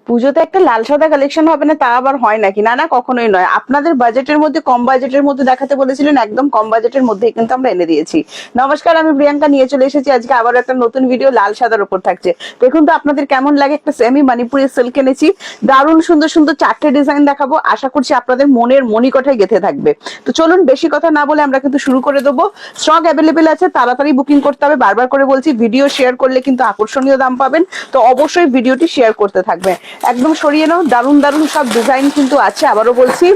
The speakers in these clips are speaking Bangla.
পুজোতে একটা লাল সাদা কালেকশন হবে না, তা আবার হয় নাকি? না না, কখনোই নয়। আপনাদের বাজেটের মধ্যে, কম বাজেটের মধ্যে দেখাতে বলেছিলেন, একদম কম বাজেটের মধ্যেই কিন্তু আমরা এনে দিয়েছি। নমস্কার, আমি প্রিয়াঙ্কা নিয়ে চলে এসেছি আজকে আবার একটা নতুন ভিডিও, লাল সাদার উপর থাকছে। দেখুন তো আপনাদের কেমন লাগে। একটা সেমি মণিপুরি সিল্ক এনেছি, দারুণ সুন্দর সুন্দর 4টে ডিজাইন দেখাবো। আশা করছি আপনাদের মনের মণিকোঠায় গেঁথে থাকবে। তো চলুন বেশি কথা না বলে আমরা কিন্তু শুরু করে দেবো। স্টক অ্যাভেলেবেল আছে, তাড়াতাড়ি বুকিং করতে হবে। বারবার করে বলছি, ভিডিও শেয়ার করলে কিন্তু আকর্ষণীয় দাম পাবেন। তো অবশ্যই ভিডিওটি শেয়ার করতে থাকবে। একদম সরিয়ে নাও, দারুণ দারুণ সব ডিজাইন কিন্তু আছে, আবারও বলছি।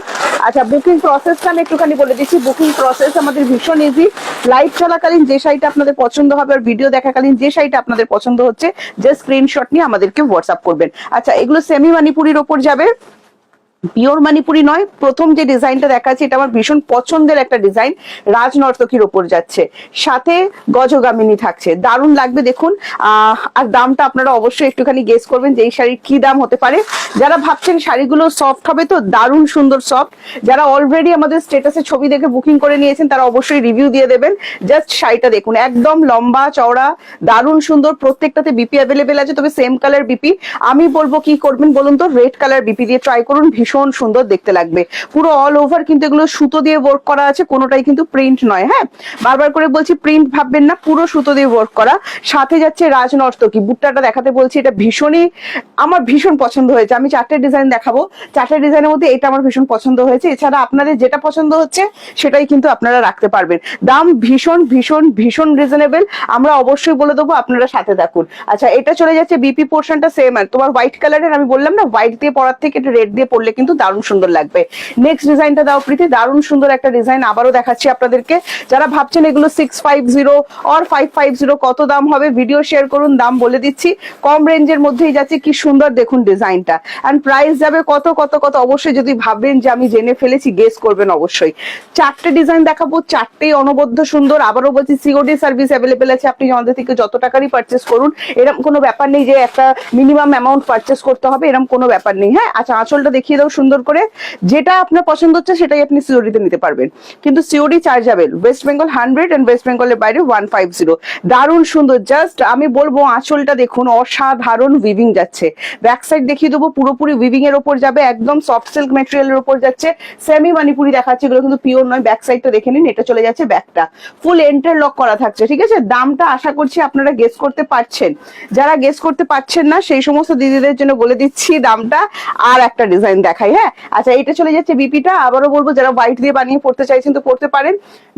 আচ্ছা, বুকিং প্রসেসটা আমি একটুখানি বলে দিচ্ছি। বুকিং প্রসেস আমাদের ভীষণ ইজি। লাইভ চলাকালীন যে শাড়িটা আপনাদের পছন্দ হবে আর ভিডিও দেখাকালীন যে শাড়িটা আপনাদের পছন্দ হচ্ছে, যে স্ক্রিনশট নিয়ে আমাদেরকে হোয়াটসঅ্যাপ করবেন। আচ্ছা, এগুলো সেমি মণিপুরির ওপর যাবে, পিওর মণিপুরি নয়। প্রথম যে ডিজাইনটা দেখাচ্ছি, এটা আমার ভীষণ পছন্দের একটা ডিজাইন, রাজনর্তকীর ওপর যাচ্ছে, সাথে গজগামিনী থাকছে, দারুণ লাগবে দেখুন। আর দামটা আপনারা অবশ্যই একটুখানি গেস করবেন যে এই শাড়ির কি দাম হতে পারে। যারা ভাবছেন শাড়িগুলো সফট হবে, তো দারুণ সুন্দর সফট। যারা অলরেডি আমাদের স্ট্যাটাসে ছবি দেখে বুকিং করে নিয়েছেন, তারা অবশ্যই রিভিউ দিয়ে দেবেন। জাস্ট শাড়িটা দেখুন, একদম লম্বা চওড়া, দারুণ সুন্দর। প্রত্যেকটাতে বিপি অ্যাভেলেবেল আছে, তবে সেম কালার বিপি। আমি বলবো কি করবেন বলুন তো, রেড কালার বিপি দিয়ে ট্রাই করুন, ভীষণ সুন্দর দেখতে লাগবে। পুরো অল ওভার কিন্তু এগুলো সুতো দিয়ে ওয়ার্ক করা আছে, কোনোটাই কিন্তু প্রিন্ট নয়। হ্যাঁ, বারবার করে বলছি, প্রিন্ট ভাববেন না, পুরো সুতো দিয়ে ওয়ার্ক করা। সাথে যাচ্ছে রাজনর্তকী, বুট্টাটা দেখাতে বলছি, এটা ভীষণই আমার ভীষণ পছন্দ হয়েছে। আমি 4টে ডিজাইন দেখাবো, 4টে ডিজাইনের মধ্যে এটা আমার ভীষণ পছন্দ হয়েছে। এছাড়া আপনাদের যেটা পছন্দ হচ্ছে সেটাই কিন্তু আপনারা রাখতে পারবেন। দাম ভীষণ ভীষণ ভীষণ রিজনেবল, আমরা অবশ্যই বলে দেবো, আপনারা সাথে থাকুন। আচ্ছা, এটা চলে যাচ্ছে বিপি পোর্শনটা সেম। আর তোমার হোয়াইট কালারের, আমি বললাম না, হোয়াইট দিয়ে পরার থেকে এটা রেড দিয়ে পরলে কিন্তু দারুণ সুন্দর লাগবে। নেক্সট ডিজাইনটা দাও প্রীতি, দারুণ সুন্দর একটা ডিজাইন আবারও দেখাচ্ছি আপনাদেরকে। যারা ভাবছেন এগুলো 650 আর 550 কত দাম হবে, ভিডিও শেয়ার করুন, দাম বলে দিচ্ছি। কম রেঞ্জের মধ্যেই যাচ্ছে, কি সুন্দর দেখুন ডিজাইনটা। এন্ড প্রাইস যাবে কত কত কত, অবশ্যই যদি ভাববেন যে আমি জেনে ফেলেছি, গেস করবেন অবশ্যই। 4টে ডিজাইন দেখাবো, 4টেই অনবদ্য সুন্দর। আবারও বলছি, সিওডি সার্ভিস অ্যাভেলেবেল আছে, আপনি আমাদের থেকে যত টাকারই পারচেস করুন, এরকম কোনো ব্যাপার নেই যে একটা মিনিমাম অ্যামাউন্ট পারচেস করতে হবে, এরকম কোনো ব্যাপার নেই। হ্যাঁ, আচ্ছা, আঁচলটা দেখিয়ে দাও সুন্দর করে। যেটা আপনার পছন্দ হচ্ছে সেটাই আপনি সিওডিতে নিতে পারবেন, কিন্তু COD chargeable. West Bengal 100 and West বেঙ্গলের বাইরে 150। দারুণ সুন্দর, জাস্ট আমি বলবো আঁচলটা দেখুন, অসাধারণ উইভিং যাচ্ছে। ব্যাক সাইড দেখিয়ে দেবো, পুরোপুরি উইভিং এর ওপর যাবে, একদম সফট সিল্ক ম্যাটেরিয়ালের ওপর যাচ্ছে। সেমি মণিপুরি দেখাচ্ছে, এগুলো কিন্তু পিওর নয়। ব্যাক সাইডটা দেখে নিন, এটা চলে যাচ্ছে ব্যাকটা, ফুল এন্টারলক করা থাকছে। ঠিক আছে, দামটা আশা করছি আপনারা গেস করতে পারছেন। যারা গেস করতে পারছেন না, সেই সমস্ত দিদিদের জন্য বলে দিচ্ছি দামটা। আর একটা ডিজাইন দেখাই। হ্যাঁ, আচ্ছা, এটা চলে যাচ্ছে বিপিটা। আবারও বলবো, যারা হোয়াইট দিয়ে বানিয়ে পড়তে চাইছেন তো পড়তে পারেন,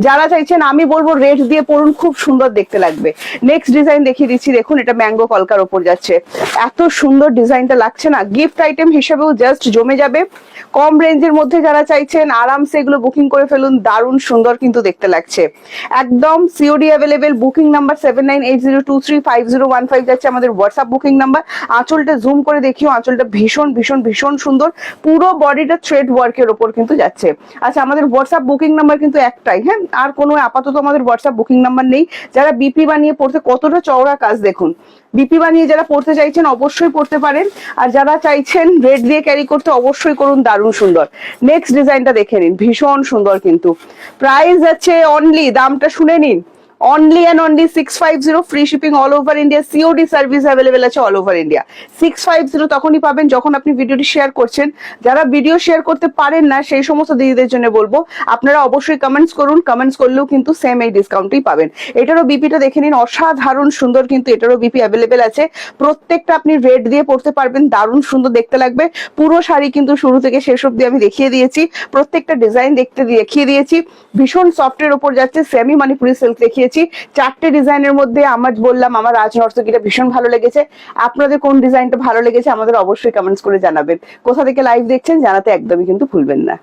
যারা চাইছেন আমি বলবো রেড দিয়ে পড়ুন, খুব সুন্দর দেখতে লাগবে। নেক্সট ডিজাইন দেখিয়ে দিচ্ছি, দেখুন এটা ম্যাঙ্গো কলকার ওপর যাচ্ছে। এত সুন্দর ডিজাইনটা লাগছে না, গিফট আইটেম হিসেবেও জাস্ট জমে যাবে। কম রেঞ্জের মধ্যে যারা চাইছেন, আরামসে এগুলো বুকিং করে ফেলুন, দারুণ সুন্দর কিন্তু দেখতে লাগছে। একদম সিওডি অ্যাভেলেবেল। বুকিং নাম্বার 7980235015 যাচ্ছে আমাদের হোয়াটসঅ্যাপ বুকিং নাম্বার। আঁচলটা জুম করে দেখিও, আঁচলটা ভীষণ ভীষণ ভীষণ সুন্দর, পুরো বডিটা থ্রেড ওয়ার্কের ওপর কিন্তু যাচ্ছে। আচ্ছা, আমাদের হোয়াটসঅ্যাপ বুকিং নাম্বার কিন্তু একটাই। হ্যাঁ, আর কোনো আপাতত আমাদের হোয়াটসঅ্যাপ বুকিং নাম্বার নেই। যারা বিপি বানিয়ে পড়তে, কতটা চওড়া কাজ দেখুন, বিপি বানিয়ে যারা পড়তে চাইছেন অবশ্যই পড়তে পারেন। আর যারা চাইছেন রেড দিয়ে ক্যারি করতে, অবশ্যই করুন, দারুণ সুন্দর। নেক্সট ডিজাইনটা দেখে নিন, ভীষণ সুন্দর কিন্তু। প্রাইস যাচ্ছে অনলি, দামটা শুনে নিন, only and only 650, free shipping all over India, COD service available আছে অল ওভার ইন্ডিয়া। 650 তখনই পাবেন যখন আপনি ভিডিওটি শেয়ার করছেন। যারা ভিডিও শেয়ার করতে পারেন না, সেই সমস্ত দিদিদের জন্য বলবো, আপনারা অবশ্যই কমেন্টস করুন, কমেন্টস করলেও কিন্তু সেম এই ডিসকাউন্টই পাবেন। এটারও বিপিটা দেখে নিন, অসাধারণ সুন্দর কিন্তু এটারও বিপি অ্যাভেলেবেল আছে। প্রত্যেকটা আপনি রেড দিয়ে পড়তে পারবেন, দারুণ সুন্দর দেখতে লাগবে। পুরো শাড়ি কিন্তু শুরু থেকে শেষ অব্দি আমি দেখিয়ে দিয়েছি, প্রত্যেকটা ডিজাইন দেখিয়ে দিয়েছি। ভীষণ সফটের ওপর যাচ্ছে, সেমি মণিপুরি সিল্ক দেখিয়ে 4টে ডিজাইনের মধ্যে আমার বললাম আমার রাজনর্তকীটা ভীষণ ভালো লেগেছে। আপনাদের কোন ডিজাইনটা ভালো লেগেছে আমাদের অবশ্যই কমেন্টস করে জানাবেন। কোথা থেকে লাইভ দেখছেন জানাতে একদমই কিন্তু ভুলবেন না।